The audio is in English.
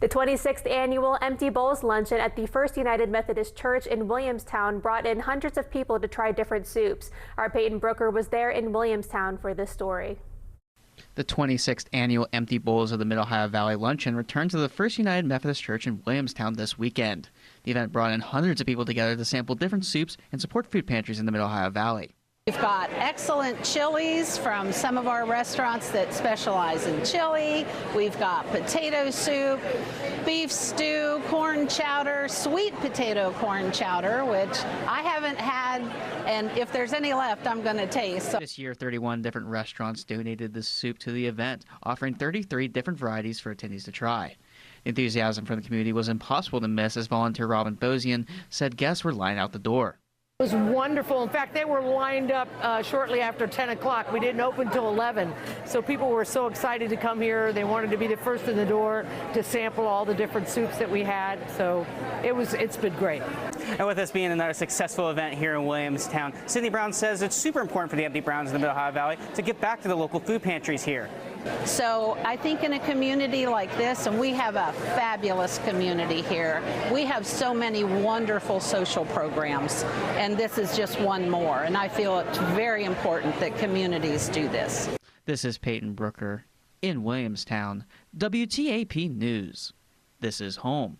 The 26th annual Empty Bowls Luncheon at the First United Methodist Church in Williamstown brought in hundreds of people to try different soups. Our Peyton Brooker was there in Williamstown for this story. The 26th annual Empty Bowls of the Mid-Ohio Valley Luncheon returned to the First United Methodist Church in Williamstown this weekend. The event brought in hundreds of people together to sample different soups and support food pantries in the Mid-Ohio Valley. We've got excellent chilies from some of our restaurants that specialize in chili. We've got potato soup, beef stew, corn chowder, sweet potato corn chowder, which I haven't had, and if there's any left, I'm going to taste. This year, 31 different restaurants donated the soup to the event, offering 33 different varieties for attendees to try. Enthusiasm from the community was impossible to miss, as volunteer Robin Bozian said guests were lined out the door. It was wonderful. In fact, they were lined up shortly after 10 o'clock. We didn't open till 11. So people were so excited to come here. They wanted to be the first in the door to sample all the different soups that we had. So it's been great. And with this being another successful event here in Williamstown, Sydney Brown says it's super important for the Empty Browns in the Mid-Ohio Valley to get back to the local food pantries here. So I think in a community like this, and we have a fabulous community here, we have so many wonderful social programs, and this is just one more. And I feel it's very important that communities do this. This is Peyton Brooker in Williamstown, WTAP News. This is home.